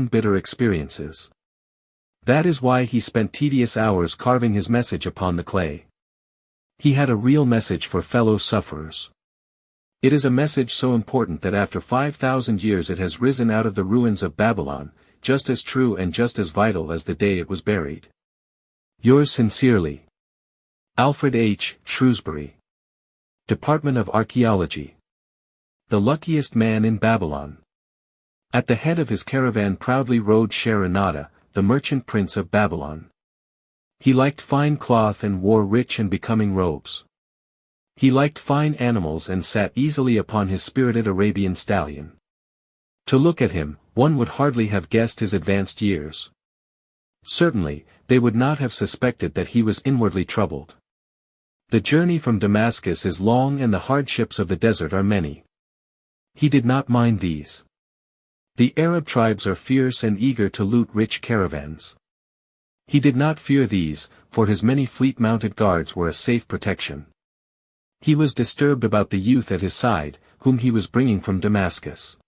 bitter experiences. That is why he spent tedious hours carving his message upon the clay. He had a real message for fellow sufferers. It is a message so important that after 5,000 years it has risen out of the ruins of Babylon, just as true and just as vital as the day it was buried. Yours sincerely, Alfred H. Shrewsbury. Department of Archaeology. The luckiest man in Babylon. At the head of his caravan proudly rode Sharonada, the merchant prince of Babylon. He liked fine cloth and wore rich and becoming robes. He liked fine animals and sat easily upon his spirited Arabian stallion. To look at him, one would hardly have guessed his advanced years. Certainly, they would not have suspected that he was inwardly troubled. The journey from Damascus is long and the hardships of the desert are many. He did not mind these. The Arab tribes are fierce and eager to loot rich caravans. He did not fear these, for his many fleet-mounted guards were a safe protection. He was disturbed about the youth at his side, whom he was bringing from Damascus.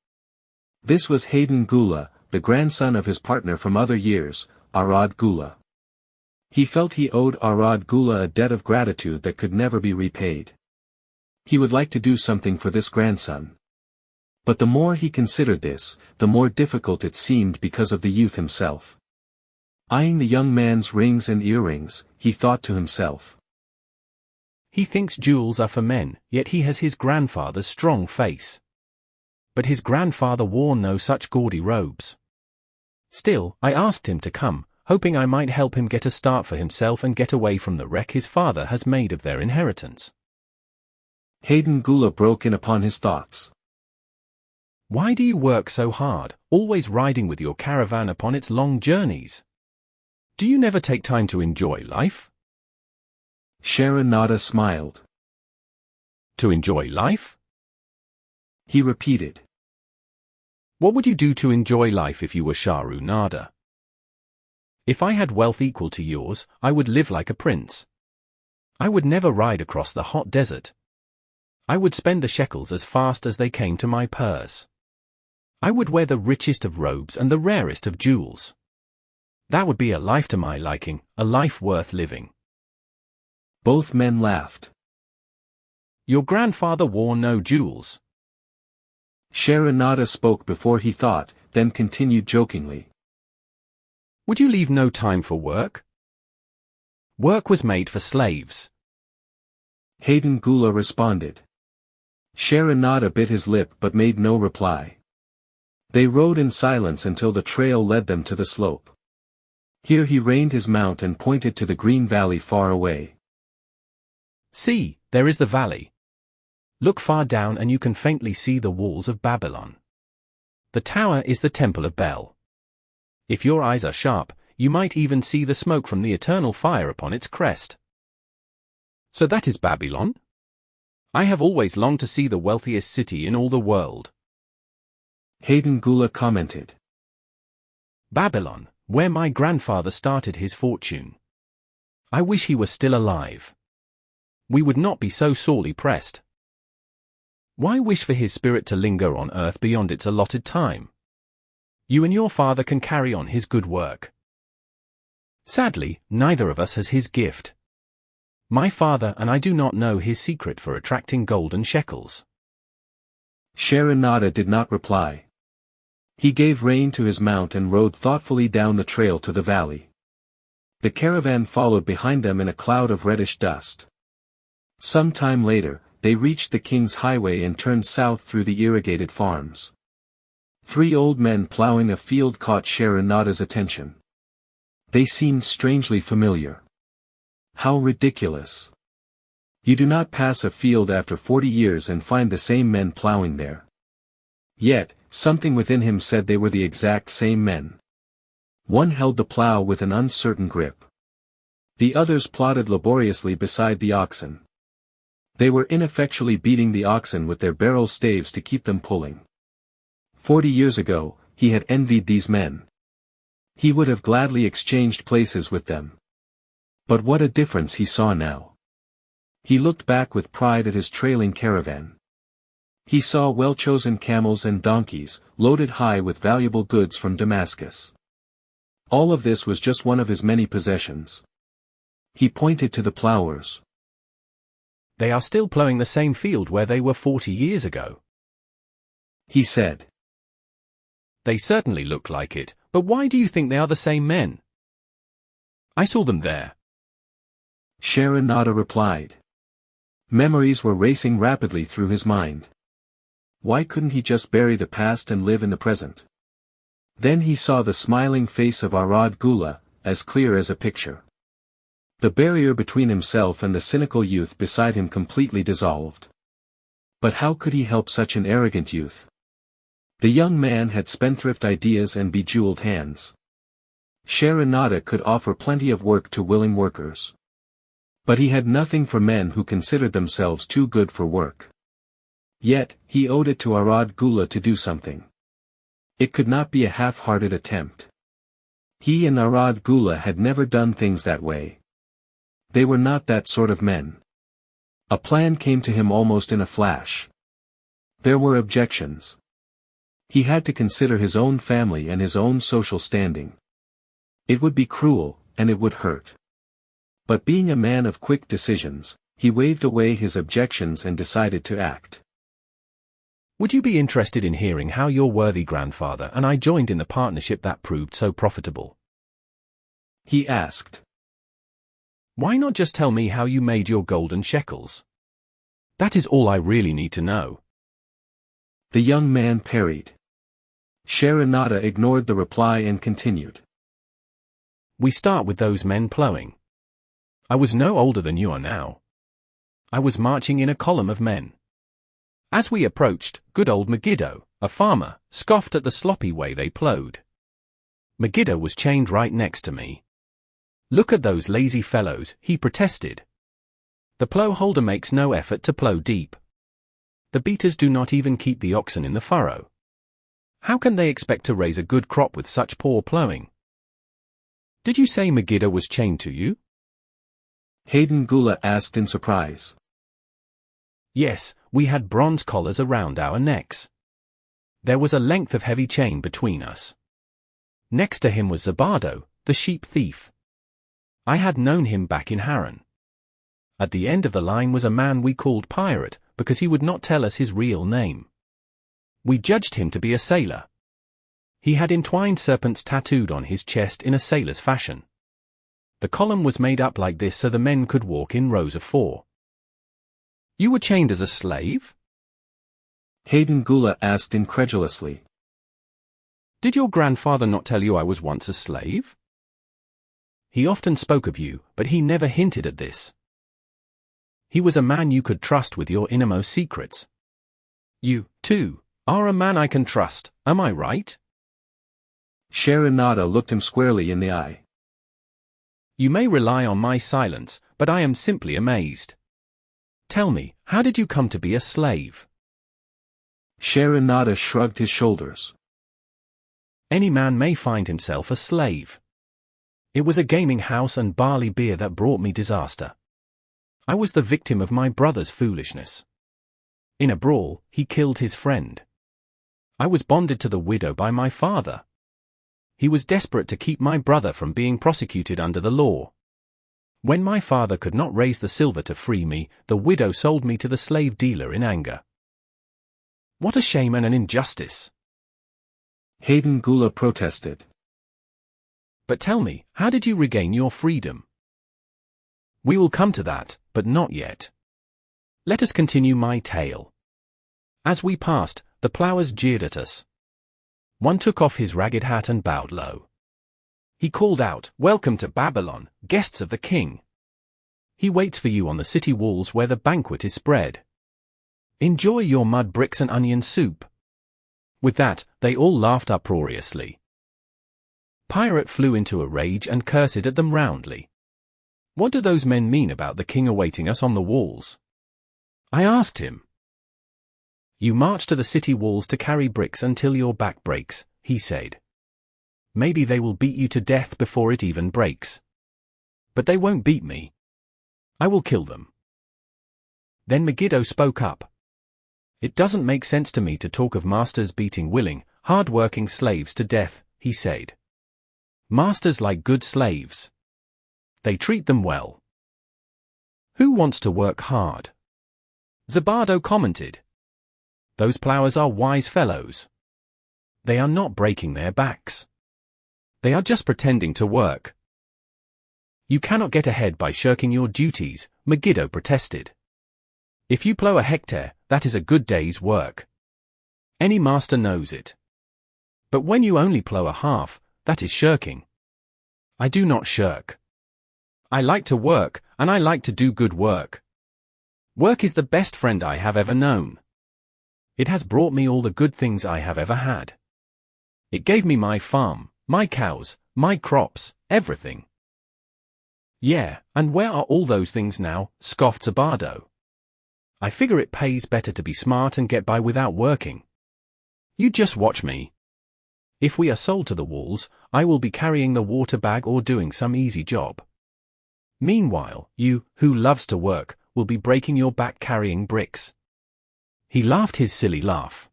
This was Hayden Gula, the grandson of his partner from other years, Arad Gula. He felt he owed Arad Gula a debt of gratitude that could never be repaid. He would like to do something for this grandson. But the more he considered this, the more difficult it seemed because of the youth himself. Eyeing the young man's rings and earrings, he thought to himself. He thinks jewels are for men, yet he has his grandfather's strong face. But his grandfather wore no such gaudy robes. Still, I asked him to come, hoping I might help him get a start for himself and get away from the wreck his father has made of their inheritance. Hayden Gula broke in upon his thoughts. Why do you work so hard, always riding with your caravan upon its long journeys? Do you never take time to enjoy life? Sharonada smiled. To enjoy life? He repeated. What would you do to enjoy life if you were Sharonada? If I had wealth equal to yours, I would live like a prince. I would never ride across the hot desert. I would spend the shekels as fast as they came to my purse. I would wear the richest of robes and the rarest of jewels. That would be a life to my liking, a life worth living. Both men laughed. Your grandfather wore no jewels. Sharonada spoke before he thought, then continued jokingly. Would you leave no time for work? Work was made for slaves. Hayden Gula responded. Sharonada bit his lip but made no reply. They rode in silence until the trail led them to the slope. Here he reined his mount and pointed to the green valley far away. See, there is the valley. Look far down and you can faintly see the walls of Babylon. The tower is the Temple of Bel. If your eyes are sharp, you might even see the smoke from the eternal fire upon its crest. So that is Babylon? I have always longed to see the wealthiest city in all the world. Hayden Gula commented. Babylon, where my grandfather started his fortune. I wish he were still alive. We would not be so sorely pressed. Why wish for his spirit to linger on earth beyond its allotted time? You and your father can carry on his good work. Sadly, neither of us has his gift. My father and I do not know his secret for attracting golden shekels. Sharonada did not reply. He gave rein to his mount and rode thoughtfully down the trail to the valley. The caravan followed behind them in a cloud of reddish dust. Some time later, they reached the king's highway and turned south through the irrigated farms. 3 old men plowing a field caught Sharonada's attention. They seemed strangely familiar. How ridiculous. You do not pass a field after 40 years and find the same men plowing there. Yet, something within him said they were the exact same men. One held the plow with an uncertain grip. The others plodded laboriously beside the oxen. They were ineffectually beating the oxen with their barrel staves to keep them pulling. 40 years ago, he had envied these men. He would have gladly exchanged places with them. But what a difference he saw now. He looked back with pride at his trailing caravan. He saw well-chosen camels and donkeys, loaded high with valuable goods from Damascus. All of this was just one of his many possessions. He pointed to the plowers. They are still plowing the same field where they were 40 years ago, he said. They certainly look like it, but why do you think they are the same men? I saw them there. Sharonada replied. Memories were racing rapidly through his mind. Why couldn't he just bury the past and live in the present? Then he saw the smiling face of Arad Gula, as clear as a picture. The barrier between himself and the cynical youth beside him completely dissolved. But how could he help such an arrogant youth? The young man had spendthrift ideas and bejeweled hands. Sharonada could offer plenty of work to willing workers. But he had nothing for men who considered themselves too good for work. Yet, he owed it to Arad Gula to do something. It could not be a half-hearted attempt. He and Arad Gula had never done things that way. They were not that sort of men. A plan came to him almost in a flash. There were objections. He had to consider his own family and his own social standing. It would be cruel, and it would hurt. But being a man of quick decisions, he waved away his objections and decided to act. Would you be interested in hearing how your worthy grandfather and I joined in the partnership that proved so profitable? He asked. Why not just tell me how you made your golden shekels? That is all I really need to know. The young man parried. Sharonada ignored the reply and continued. We start with those men plowing. I was no older than you are now. I was marching in a column of men. As we approached, good old Megiddo, a farmer, scoffed at the sloppy way they plowed. Megiddo was chained right next to me. Look at those lazy fellows, he protested. The plow holder makes no effort to plow deep. The beaters do not even keep the oxen in the furrow. How can they expect to raise a good crop with such poor plowing? Did you say Megiddo was chained to you? Hayden Gula asked in surprise. Yes, we had bronze collars around our necks. There was a length of heavy chain between us. Next to him was Zabado, the sheep thief. I had known him back in Haran. At the end of the line was a man we called Pirate, because he would not tell us his real name. We judged him to be a sailor. He had entwined serpents tattooed on his chest in a sailor's fashion. The column was made up like this so the men could walk in rows of 4. You were chained as a slave? Hayden Gula asked incredulously. Did your grandfather not tell you I was once a slave? He often spoke of you, but he never hinted at this. He was a man you could trust with your innermost secrets. You, too, are a man I can trust, am I right? Sharonada looked him squarely in the eye. You may rely on my silence, but I am simply amazed. Tell me, how did you come to be a slave? Sharonada shrugged his shoulders. Any man may find himself a slave. It was a gaming house and barley beer that brought me disaster. I was the victim of my brother's foolishness. In a brawl, he killed his friend. I was bonded to the widow by my father. He was desperate to keep my brother from being prosecuted under the law. When my father could not raise the silver to free me, the widow sold me to the slave dealer in anger. What a shame and an injustice! Hayden Gula protested. But tell me, how did you regain your freedom? We will come to that, but not yet. Let us continue my tale. As we passed, the plowers jeered at us. One took off his ragged hat and bowed low. He called out, "Welcome to Babylon, guests of the king. He waits for you on the city walls where the banquet is spread. Enjoy your mud bricks and onion soup." With that, they all laughed uproariously. Pirate flew into a rage and cursed at them roundly. What do those men mean about the king awaiting us on the walls? I asked him. You march to the city walls to carry bricks until your back breaks, he said. Maybe they will beat you to death before it even breaks. But they won't beat me. I will kill them. Then Megiddo spoke up. It doesn't make sense to me to talk of masters beating willing, hard-working slaves to death, he said. Masters like good slaves. They treat them well. Who wants to work hard? Zabardo commented. Those ploughers are wise fellows. They are not breaking their backs. They are just pretending to work. You cannot get ahead by shirking your duties, Megiddo protested. If you plough a hectare, that is a good day's work. Any master knows it. But when you only plough a half, that is shirking. I do not shirk. I like to work, and I like to do good work. Work is the best friend I have ever known. It has brought me all the good things I have ever had. It gave me my farm, my cows, my crops, everything. Yeah, and where are all those things now? Scoffed Zabardo. I figure it pays better to be smart and get by without working. You just watch me. If we are sold to the wolves, I will be carrying the water bag or doing some easy job. Meanwhile, you, who loves to work, will be breaking your back carrying bricks. He laughed his silly laugh.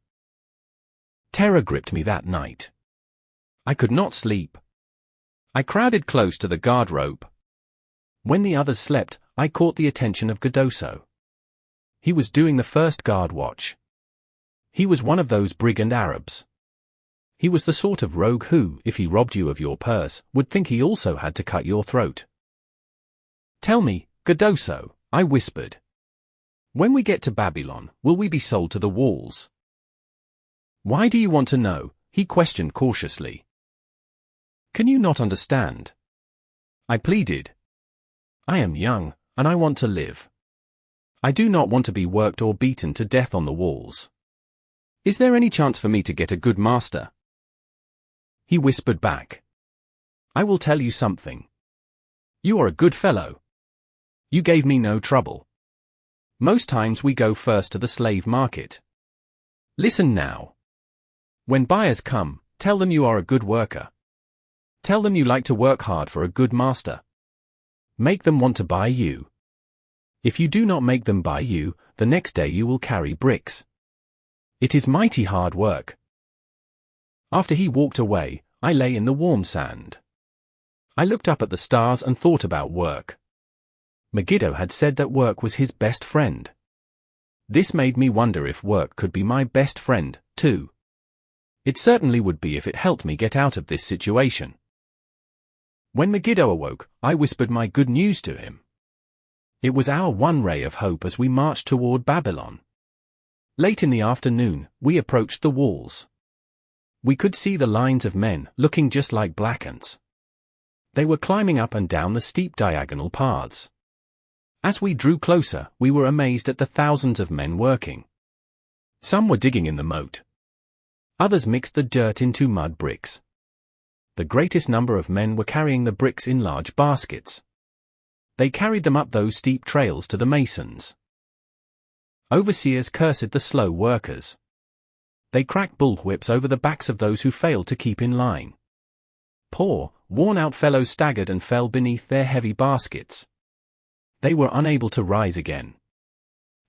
Terror gripped me that night. I could not sleep. I crowded close to the guard rope. When the others slept, I caught the attention of Cardoso. He was doing the first guard watch. He was one of those brigand Arabs. He was the sort of rogue who, if he robbed you of your purse, would think he also had to cut your throat. Tell me, Cardoso, I whispered. When we get to Babylon, will we be sold to the walls? Why do you want to know? He questioned cautiously. Can you not understand? I pleaded. I am young, and I want to live. I do not want to be worked or beaten to death on the walls. Is there any chance for me to get a good master? He whispered back. I will tell you something. You are a good fellow. You gave me no trouble. Most times we go first to the slave market. Listen now. When buyers come, tell them you are a good worker. Tell them you like to work hard for a good master. Make them want to buy you. If you do not make them buy you, the next day you will carry bricks. It is mighty hard work. After he walked away, I lay in the warm sand. I looked up at the stars and thought about work. Megiddo had said that work was his best friend. This made me wonder if work could be my best friend, too. It certainly would be if it helped me get out of this situation. When Megiddo awoke, I whispered my good news to him. It was our one ray of hope as we marched toward Babylon. Late in the afternoon, we approached the walls. We could see the lines of men, looking just like black ants. They were climbing up and down the steep diagonal paths. As we drew closer, we were amazed at the thousands of men working. Some were digging in the moat. Others mixed the dirt into mud bricks. The greatest number of men were carrying the bricks in large baskets. They carried them up those steep trails to the masons. Overseers cursed the slow workers. They cracked bullwhips over the backs of those who failed to keep in line. Poor, worn-out fellows staggered and fell beneath their heavy baskets. They were unable to rise again.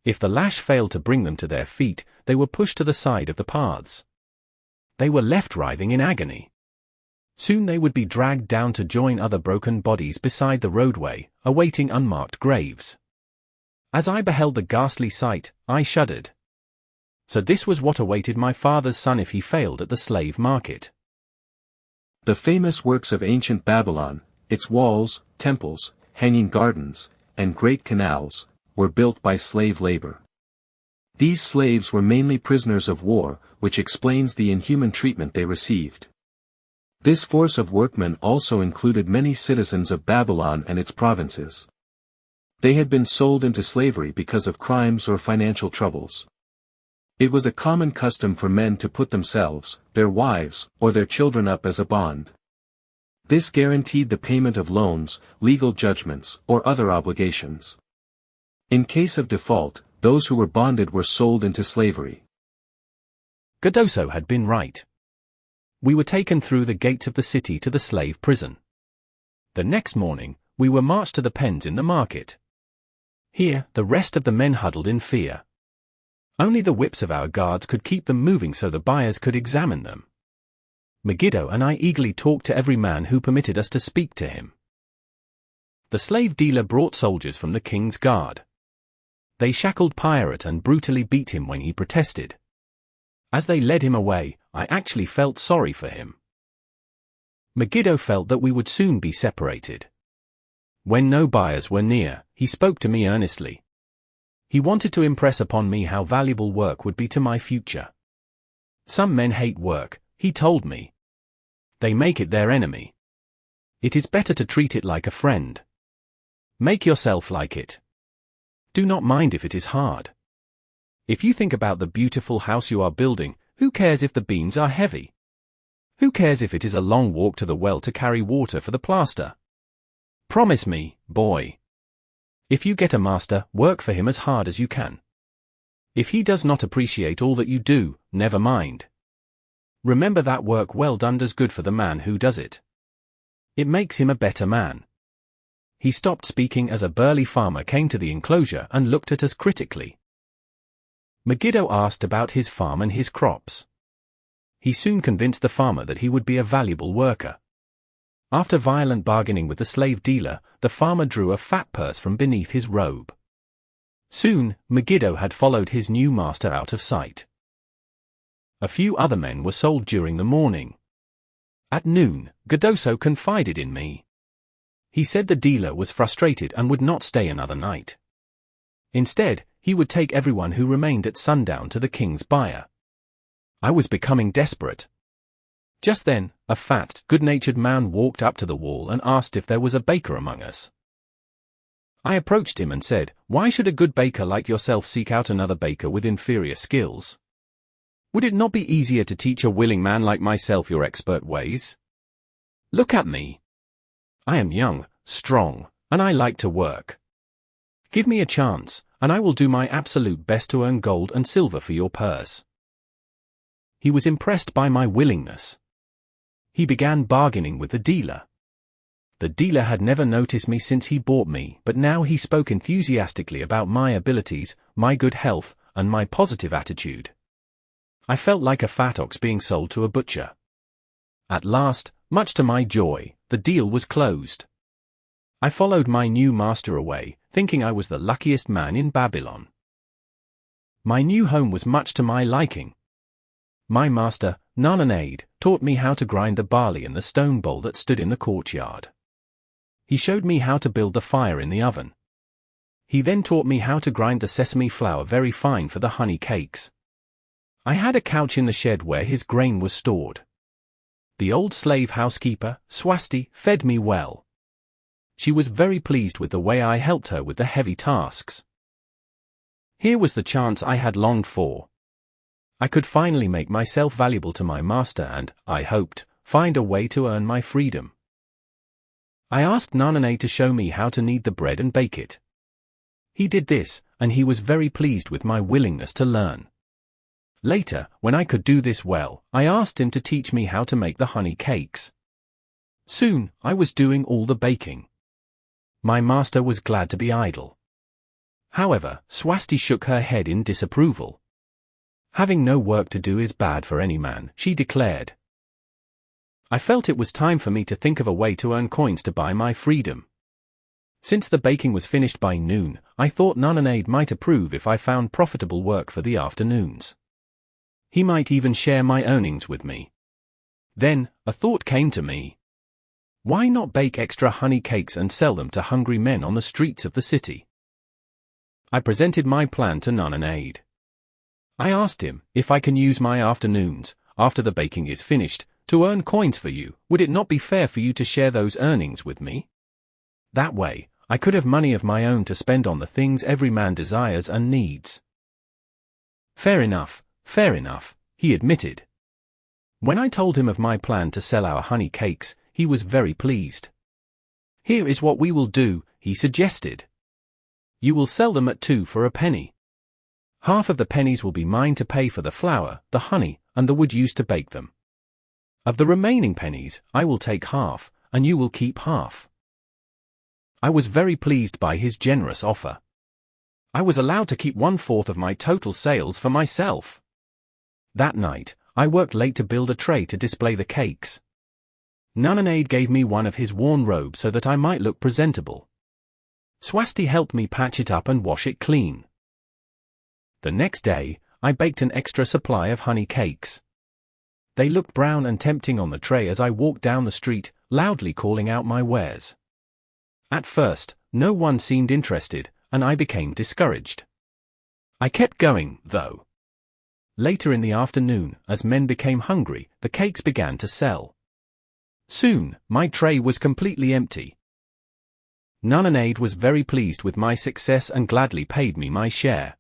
If the lash failed to bring them to their feet, they were pushed to the side of the paths. They were left writhing in agony. Soon they would be dragged down to join other broken bodies beside the roadway, awaiting unmarked graves. As I beheld the ghastly sight, I shuddered. So this was what awaited my father's son if he failed at the slave market. The famous works of ancient Babylon, its walls, temples, hanging gardens, and great canals, were built by slave labor. These slaves were mainly prisoners of war, which explains the inhuman treatment they received. This force of workmen also included many citizens of Babylon and its provinces. They had been sold into slavery because of crimes or financial troubles. It was a common custom for men to put themselves, their wives, or their children up as a bond. This guaranteed the payment of loans, legal judgments, or other obligations. In case of default, those who were bonded were sold into slavery. Cardoso had been right. We were taken through the gates of the city to the slave prison. The next morning, we were marched to the pens in the market. Here, the rest of the men huddled in fear. Only the whips of our guards could keep them moving so the buyers could examine them. Megiddo and I eagerly talked to every man who permitted us to speak to him. The slave dealer brought soldiers from the king's guard. They shackled Pirate and brutally beat him when he protested. As they led him away, I actually felt sorry for him. Megiddo felt that we would soon be separated. When no buyers were near, he spoke to me earnestly. He wanted to impress upon me how valuable work would be to my future. Some men hate work, he told me. They make it their enemy. It is better to treat it like a friend. Make yourself like it. Do not mind if it is hard. If you think about the beautiful house you are building, who cares if the beams are heavy? Who cares if it is a long walk to the well to carry water for the plaster? Promise me, boy. If you get a master, work for him as hard as you can. If he does not appreciate all that you do, never mind. Remember that work well done does good for the man who does it. It makes him a better man. He stopped speaking as a burly farmer came to the enclosure and looked at us critically. Megiddo asked about his farm and his crops. He soon convinced the farmer that he would be a valuable worker. After violent bargaining with the slave dealer, the farmer drew a fat purse from beneath his robe. Soon, Megiddo had followed his new master out of sight. A few other men were sold during the morning. At noon, Gadoso confided in me. He said the dealer was frustrated and would not stay another night. Instead, he would take everyone who remained at sundown to the king's buyer. I was becoming desperate. Just then, a fat, good-natured man walked up to the wall and asked if there was a baker among us. I approached him and said, "Why should a good baker like yourself seek out another baker with inferior skills? Would it not be easier to teach a willing man like myself your expert ways? Look at me. I am young, strong, and I like to work. Give me a chance, and I will do my absolute best to earn gold and silver for your purse." He was impressed by my willingness. He began bargaining with the dealer. The dealer had never noticed me since he bought me, but now he spoke enthusiastically about my abilities, my good health, and my positive attitude. I felt like a fat ox being sold to a butcher. At last, much to my joy, the deal was closed. I followed my new master away, thinking I was the luckiest man in Babylon. My new home was much to my liking. My master, Nananade, taught me how to grind the barley in the stone bowl that stood in the courtyard. He showed me how to build the fire in the oven. He then taught me how to grind the sesame flour very fine for the honey cakes. I had a couch in the shed where his grain was stored. The old slave housekeeper, Swasti, fed me well. She was very pleased with the way I helped her with the heavy tasks. Here was the chance I had longed for. I could finally make myself valuable to my master and, I hoped, find a way to earn my freedom. I asked Nanane to show me how to knead the bread and bake it. He did this, and he was very pleased with my willingness to learn. Later, when I could do this well, I asked him to teach me how to make the honey cakes. Soon, I was doing all the baking. My master was glad to be idle. However, Swasti shook her head in disapproval. Having no work to do is bad for any man, she declared. I felt it was time for me to think of a way to earn coins to buy my freedom. Since the baking was finished by noon, I thought Nananade might approve if I found profitable work for the afternoons. He might even share my earnings with me. Then, a thought came to me. Why not bake extra honey cakes and sell them to hungry men on the streets of the city? I presented my plan to Nananade. I asked him, if I can use my afternoons, after the baking is finished, to earn coins for you, would it not be fair for you to share those earnings with me? That way, I could have money of my own to spend on the things every man desires and needs. Fair enough, he admitted. When I told him of my plan to sell our honey cakes, he was very pleased. Here is what we will do, he suggested. You will sell them at 2 for a penny. Half of the pennies will be mine to pay for the flour, the honey, and the wood used to bake them. Of the remaining pennies, I will take half, and you will keep half. I was very pleased by his generous offer. I was allowed to keep 1/4 of my total sales for myself. That night, I worked late to build a tray to display the cakes. Nunnanade gave me one of his worn robes so that I might look presentable. Swasti helped me patch it up and wash it clean. The next day, I baked an extra supply of honey cakes. They looked brown and tempting on the tray as I walked down the street, loudly calling out my wares. At first, no one seemed interested, and I became discouraged. I kept going, though. Later in the afternoon, as men became hungry, the cakes began to sell. Soon, my tray was completely empty. Nunnanade was very pleased with my success and gladly paid me my share.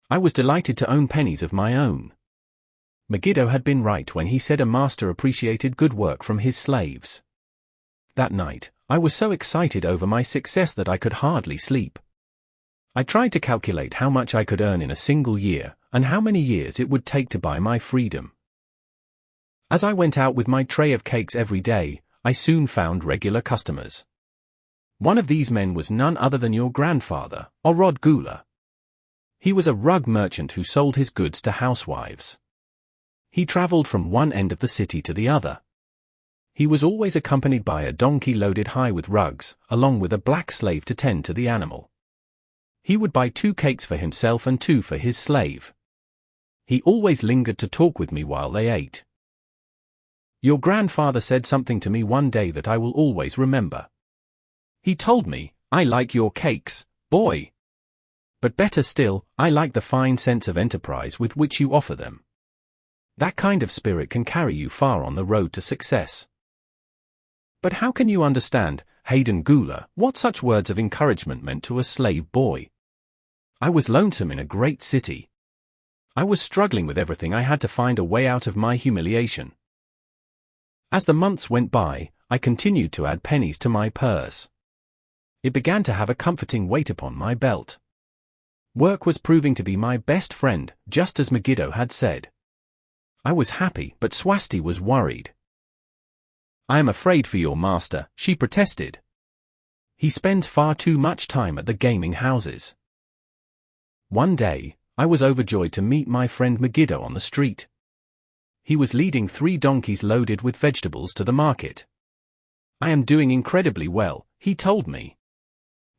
I was delighted to own pennies of my own. Megiddo had been right when he said a master appreciated good work from his slaves. That night, I was so excited over my success that I could hardly sleep. I tried to calculate how much I could earn in a single year, and how many years it would take to buy my freedom. As I went out with my tray of cakes every day, I soon found regular customers. One of these men was none other than your grandfather, Orod Gula. He was a rug merchant who sold his goods to housewives. He traveled from one end of the city to the other. He was always accompanied by a donkey loaded high with rugs, along with a black slave to tend to the animal. He would buy 2 cakes for himself and 2 for his slave. He always lingered to talk with me while they ate. Your grandfather said something to me one day that I will always remember. He told me, "I like your cakes, boy. But better still, I like the fine sense of enterprise with which you offer them. That kind of spirit can carry you far on the road to success." But how can you understand, Hayden Gula, what such words of encouragement meant to a slave boy? I was lonesome in a great city. I was struggling with everything. I had to find a way out of my humiliation. As the months went by, I continued to add pennies to my purse. It began to have a comforting weight upon my belt. Work was proving to be my best friend, just as Megiddo had said. I was happy, but Swasti was worried. "I am afraid for your master," she protested. "He spends far too much time at the gaming houses." One day, I was overjoyed to meet my friend Megiddo on the street. He was leading 3 donkeys loaded with vegetables to the market. "I am doing incredibly well," he told me.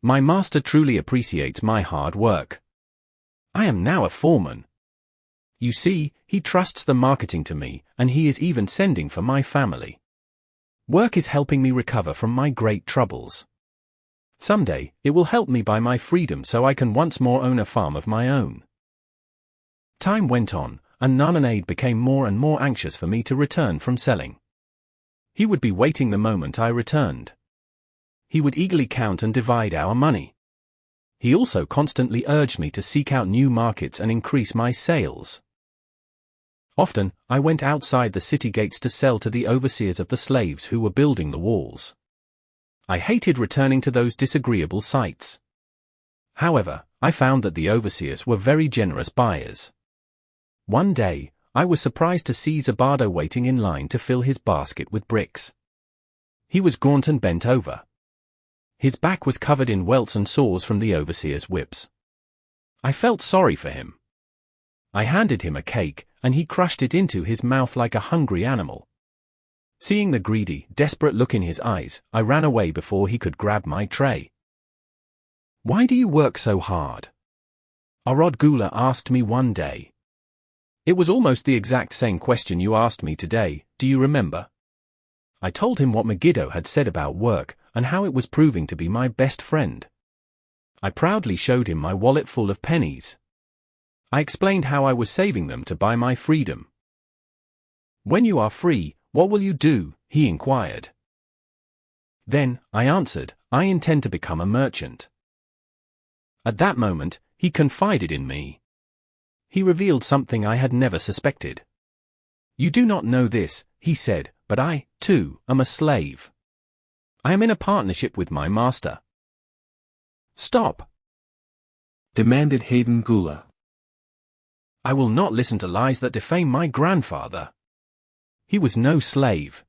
"My master truly appreciates my hard work. I am now a foreman. You see, he trusts the marketing to me, and he is even sending for my family. Work is helping me recover from my great troubles. Someday, it will help me buy my freedom so I can once more own a farm of my own." Time went on, and Nunnanade became more and more anxious for me to return from selling. He would be waiting the moment I returned. He would eagerly count and divide our money. He also constantly urged me to seek out new markets and increase my sales. Often, I went outside the city gates to sell to the overseers of the slaves who were building the walls. I hated returning to those disagreeable sights. However, I found that the overseers were very generous buyers. One day, I was surprised to see Zabado waiting in line to fill his basket with bricks. He was gaunt and bent over. His back was covered in welts and sores from the overseer's whips. I felt sorry for him. I handed him a cake, and he crushed it into his mouth like a hungry animal. Seeing the greedy, desperate look in his eyes, I ran away before he could grab my tray. "Why do you work so hard?" Orod Gula asked me one day. It was almost the exact same question you asked me today, do you remember? I told him what Megiddo had said about work, and how it was proving to be my best friend. I proudly showed him my wallet full of pennies. I explained how I was saving them to buy my freedom. "When you are free, what will you do?" he inquired. Then, I answered, "I intend to become a merchant." At that moment, he confided in me. He revealed something I had never suspected. "You do not know this," he said, "but I, too, am a slave. I am in a partnership with my master." "Stop!" demanded Hayden Gula. "I will not listen to lies that defame my grandfather. He was no slave."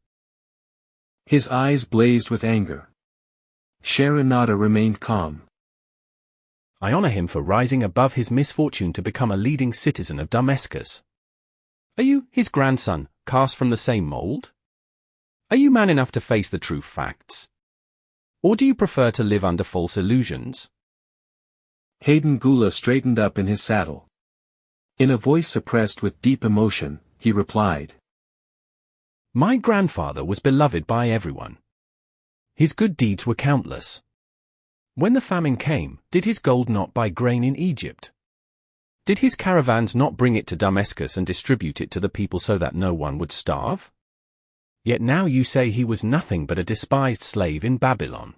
His eyes blazed with anger. Sharonada remained calm. I honor him for rising above his misfortune to become a leading citizen of Damascus. Are you, his grandson, cast from the same mold? Are you man enough to face the true facts? Or do you prefer to live under false illusions? Hayden Gula straightened up in his saddle. In a voice suppressed with deep emotion, he replied. My grandfather was beloved by everyone. His good deeds were countless. When the famine came, did his gold not buy grain in Egypt? Did his caravans not bring it to Damascus and distribute it to the people so that no one would starve? Yet now you say he was nothing but a despised slave in Babylon.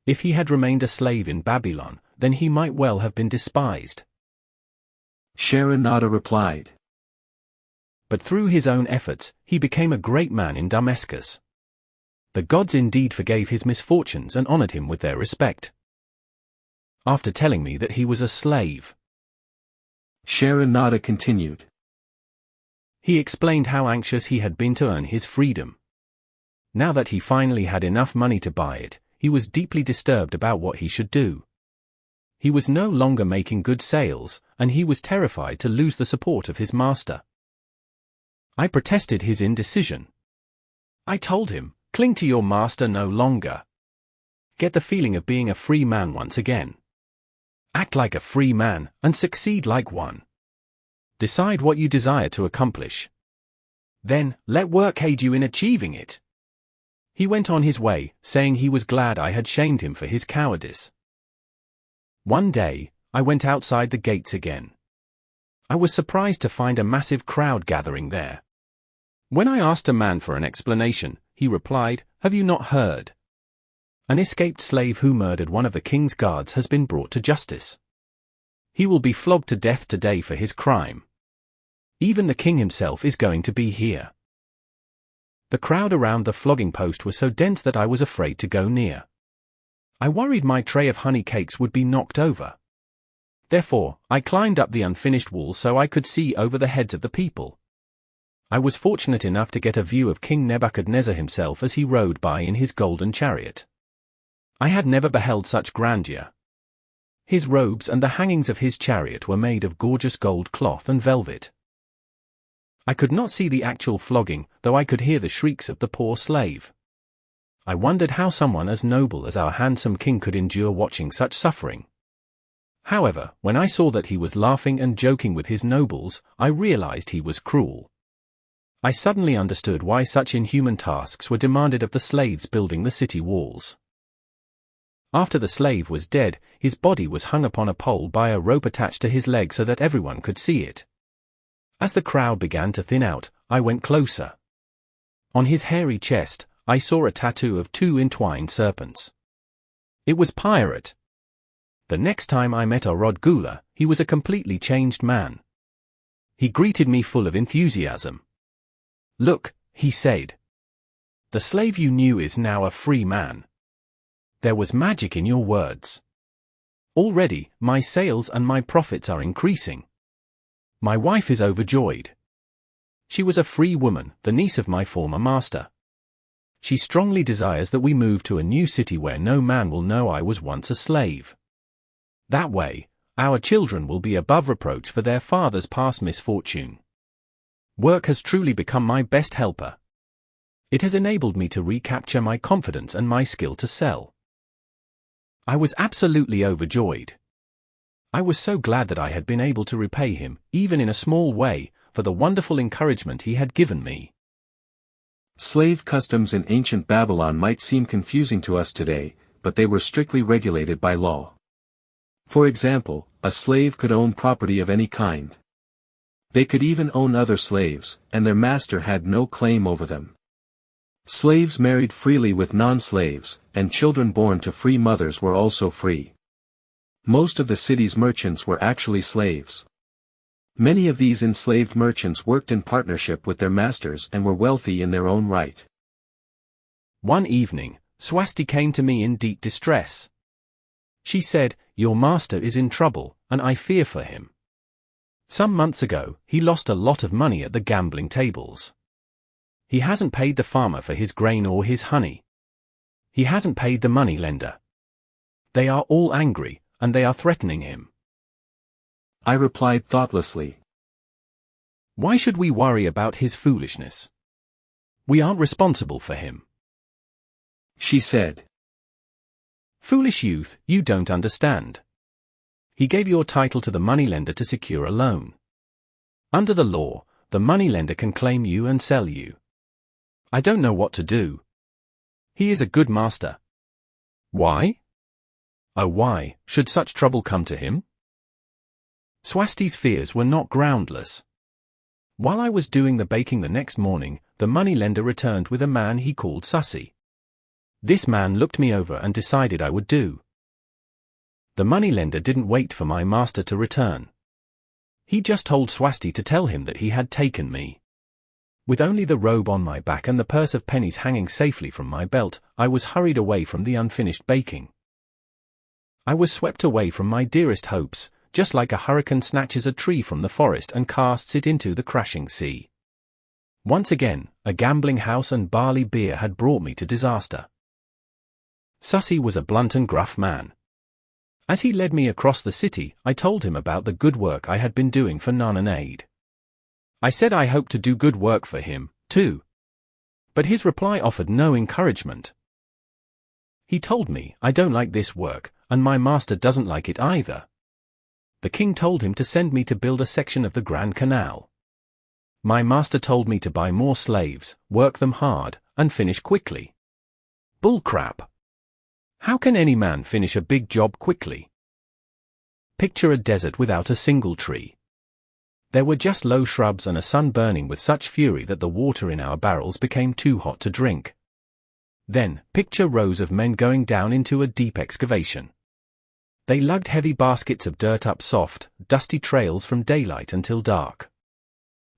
If he had remained a slave in Babylon, then he might well have been despised. Sharonada replied. But through his own efforts, he became a great man in Damascus. The gods indeed forgave his misfortunes and honored him with their respect. After telling me that he was a slave, Sharonada continued. He explained how anxious he had been to earn his freedom. Now that he finally had enough money to buy it, he was deeply disturbed about what he should do. He was no longer making good sales, and he was terrified to lose the support of his master. I protested his indecision. I told him, cling to your master no longer. Get the feeling of being a free man once again. Act like a free man, and succeed like one. Decide what you desire to accomplish. Then, let work aid you in achieving it. He went on his way, saying he was glad I had shamed him for his cowardice. One day, I went outside the gates again. I was surprised to find a massive crowd gathering there. When I asked a man for an explanation, he replied, "Have you not heard? An escaped slave who murdered one of the king's guards has been brought to justice. He will be flogged to death today for his crime. Even the king himself is going to be here." The crowd around the flogging post was so dense that I was afraid to go near. I worried my tray of honey cakes would be knocked over. Therefore, I climbed up the unfinished wall so I could see over the heads of the people. I was fortunate enough to get a view of King Nebuchadnezzar himself as he rode by in his golden chariot. I had never beheld such grandeur. His robes and the hangings of his chariot were made of gorgeous gold cloth and velvet. I could not see the actual flogging, though I could hear the shrieks of the poor slave. I wondered how someone as noble as our handsome king could endure watching such suffering. However, when I saw that he was laughing and joking with his nobles, I realized he was cruel. I suddenly understood why such inhuman tasks were demanded of the slaves building the city walls. After the slave was dead, his body was hung upon a pole by a rope attached to his leg so that everyone could see it. As the crowd began to thin out, I went closer. On his hairy chest, I saw a tattoo of 2 entwined serpents. It was Pirate. The next time I met Orod Gula, he was a completely changed man. He greeted me full of enthusiasm. "Look," he said. "The slave you knew is now a free man. There was magic in your words. Already, my sales and my profits are increasing. My wife is overjoyed. She was a free woman, the niece of my former master. She strongly desires that we move to a new city where no man will know I was once a slave. That way, our children will be above reproach for their father's past misfortune. Work has truly become my best helper. It has enabled me to recapture my confidence and my skill to sell." I was absolutely overjoyed. I was so glad that I had been able to repay him, even in a small way, for the wonderful encouragement he had given me. Slave customs in ancient Babylon might seem confusing to us today, but they were strictly regulated by law. For example, a slave could own property of any kind. They could even own other slaves, and their master had no claim over them. Slaves married freely with non-slaves, and children born to free mothers were also free. Most of the city's merchants were actually slaves. Many of these enslaved merchants worked in partnership with their masters and were wealthy in their own right. One evening, Swasti came to me in deep distress. She said, "Your master is in trouble, and I fear for him. Some months ago, he lost a lot of money at the gambling tables. He hasn't paid the farmer for his grain or his honey. He hasn't paid the money lender. They are all angry, and they are threatening him. I replied thoughtlessly. Why should we worry about his foolishness? We aren't responsible for him. She said. Foolish youth, you don't understand. He gave your title to the moneylender to secure a loan. Under the law, the moneylender can claim you and sell you. I don't know what to do. He is a good master. Why? Oh, why should such trouble come to him? Swasti's fears were not groundless. While I was doing the baking the next morning, the moneylender returned with a man he called Sussy. This man looked me over and decided I would do. The moneylender didn't wait for my master to return. He just told Swasti to tell him that he had taken me. With only the robe on my back and the purse of pennies hanging safely from my belt, I was hurried away from the unfinished baking. I was swept away from my dearest hopes, just like a hurricane snatches a tree from the forest and casts it into the crashing sea. Once again, a gambling house and barley beer had brought me to disaster. Sussy was a blunt and gruff man. As he led me across the city, I told him about the good work I had been doing for none and aid. I said I hoped to do good work for him, too. But his reply offered no encouragement. He told me, I don't like this work, and my master doesn't like it either. The king told him to send me to build a section of the Grand Canal. My master told me to buy more slaves, work them hard, and finish quickly. Bullcrap! How can any man finish a big job quickly? Picture a desert without a single tree. There were just low shrubs and a sun burning with such fury that the water in our barrels became too hot to drink. Then, picture rows of men going down into a deep excavation. They lugged heavy baskets of dirt up soft, dusty trails from daylight until dark.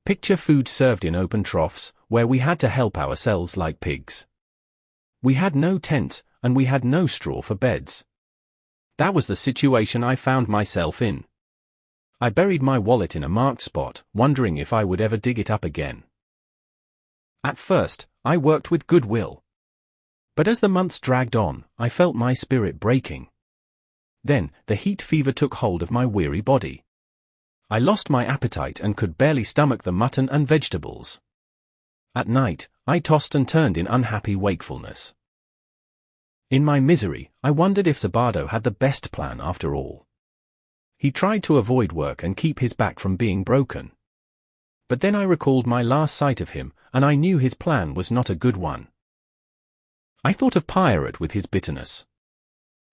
Picture food served in open troughs, where we had to help ourselves like pigs. We had no tents, and we had no straw for beds. That was the situation I found myself in. I buried my wallet in a marked spot, wondering if I would ever dig it up again. At first, I worked with good will. But as the months dragged on, I felt my spirit breaking. Then, the heat fever took hold of my weary body. I lost my appetite and could barely stomach the mutton and vegetables. At night, I tossed and turned in unhappy wakefulness. In my misery, I wondered if Zabado had the best plan after all. He tried to avoid work and keep his back from being broken. But then I recalled my last sight of him, and I knew his plan was not a good one. I thought of Pirate with his bitterness.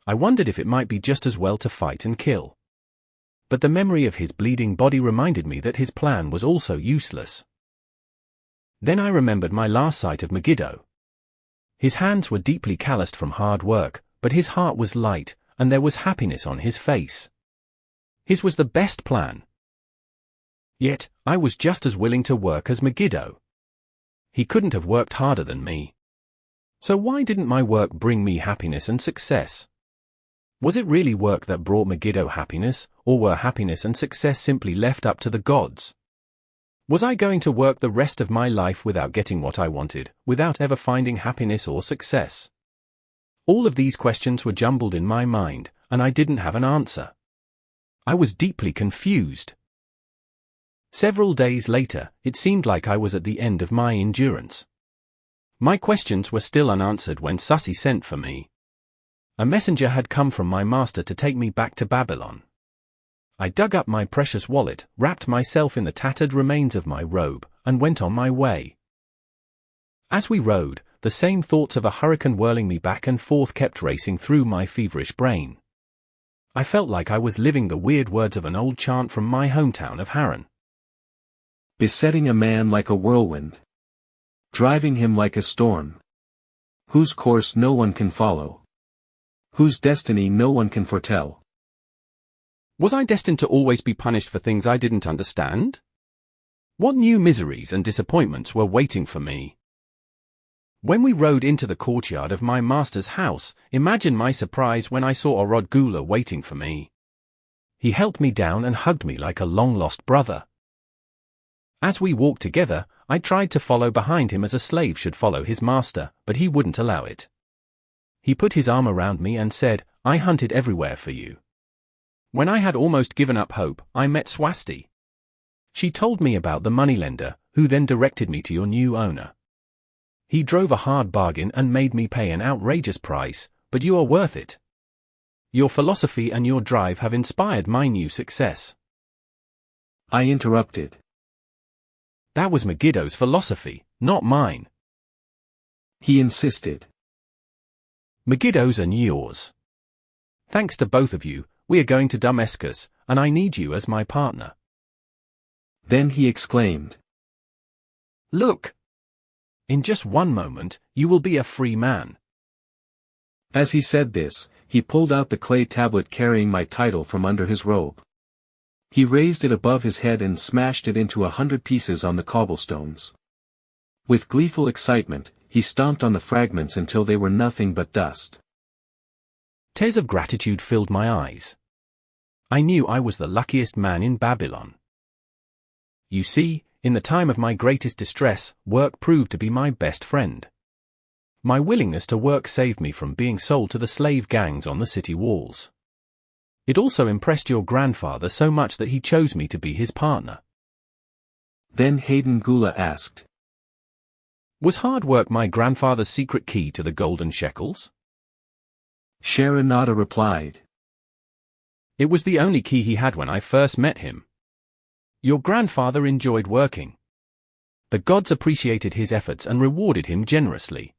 I wondered if it might be just as well to fight and kill. But the memory of his bleeding body reminded me that his plan was also useless. Then I remembered my last sight of Megiddo. His hands were deeply calloused from hard work, but his heart was light, and there was happiness on his face. His was the best plan. Yet, I was just as willing to work as Megiddo. He couldn't have worked harder than me. So why didn't my work bring me happiness and success? Was it really work that brought Megiddo happiness, or were happiness and success simply left up to the gods? Was I going to work the rest of my life without getting what I wanted, without ever finding happiness or success? All of these questions were jumbled in my mind, and I didn't have an answer. I was deeply confused. Several days later, it seemed like I was at the end of my endurance. My questions were still unanswered when Sussy sent for me. A messenger had come from my master to take me back to Babylon. I dug up my precious wallet, wrapped myself in the tattered remains of my robe, and went on my way. As we rode, the same thoughts of a hurricane whirling me back and forth kept racing through my feverish brain. I felt like I was living the weird words of an old chant from my hometown of Haran. Besetting a man like a whirlwind. Driving him like a storm. Whose course no one can follow. Whose destiny no one can foretell. Was I destined to always be punished for things I didn't understand? What new miseries and disappointments were waiting for me? When we rode into the courtyard of my master's house, imagine my surprise when I saw Orod Gula waiting for me. He helped me down and hugged me like a long-lost brother. As we walked together, I tried to follow behind him as a slave should follow his master, but he wouldn't allow it. He put his arm around me and said, "I hunted everywhere for you. When I had almost given up hope, I met Swasti. She told me about the moneylender, who then directed me to your new owner. He drove a hard bargain and made me pay an outrageous price, but you are worth it. Your philosophy and your drive have inspired my new success. I interrupted. That was Megiddo's philosophy, not mine. He insisted. Megiddo's and yours. Thanks to both of you, we are going to Damascus, and I need you as my partner. Then he exclaimed. Look! In just one moment, you will be a free man. As he said this, he pulled out the clay tablet carrying my title from under his robe. He raised it above his head and smashed it into 100 pieces on the cobblestones. With gleeful excitement, he stomped on the fragments until they were nothing but dust. Tears of gratitude filled my eyes. I knew I was the luckiest man in Babylon. You see, in the time of my greatest distress, work proved to be my best friend. My willingness to work saved me from being sold to the slave gangs on the city walls. It also impressed your grandfather so much that he chose me to be his partner. Then Hayden Gula asked. Was hard work my grandfather's secret key to the golden shekels? Sharanada replied. It was the only key he had when I first met him. Your grandfather enjoyed working. The gods appreciated his efforts and rewarded him generously.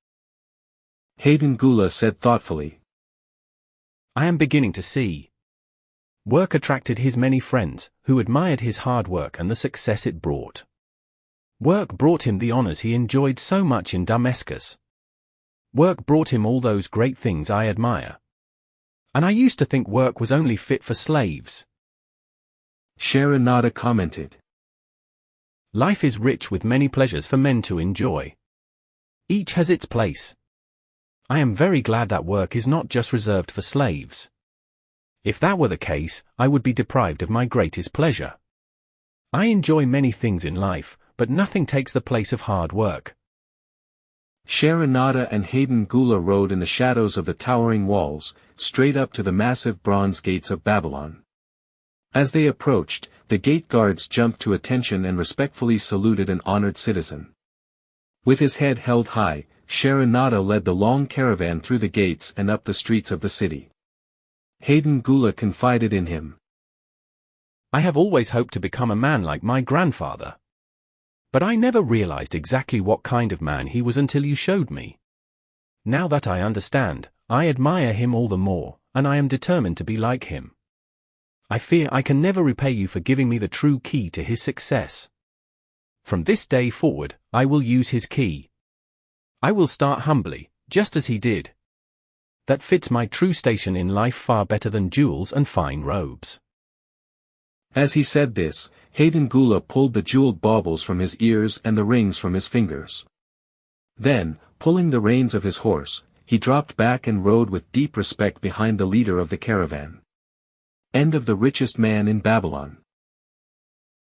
Hayden Gula said thoughtfully. I am beginning to see. Work attracted his many friends, who admired his hard work and the success it brought. Work brought him the honors he enjoyed so much in Damascus. Work brought him all those great things I admire. And I used to think work was only fit for slaves. Sharanada commented. Life is rich with many pleasures for men to enjoy. Each has its place. I am very glad that work is not just reserved for slaves. If that were the case, I would be deprived of my greatest pleasure. I enjoy many things in life, but nothing takes the place of hard work. Sharanada and Hayden Gula rode in the shadows of the towering walls, straight up to the massive bronze gates of Babylon. As they approached, the gate guards jumped to attention and respectfully saluted an honored citizen. With his head held high, Sharanada led the long caravan through the gates and up the streets of the city. Hayden Gula confided in him. I have always hoped to become a man like my grandfather. But I never realized exactly what kind of man he was until you showed me. Now that I understand, I admire him all the more, and I am determined to be like him. I fear I can never repay you for giving me the true key to his success. From this day forward, I will use his key. I will start humbly, just as he did. That fits my true station in life far better than jewels and fine robes. As he said this, Hayden Gula pulled the jeweled baubles from his ears and the rings from his fingers. Then, pulling the reins of his horse, he dropped back and rode with deep respect behind the leader of the caravan. End of The Richest Man in Babylon.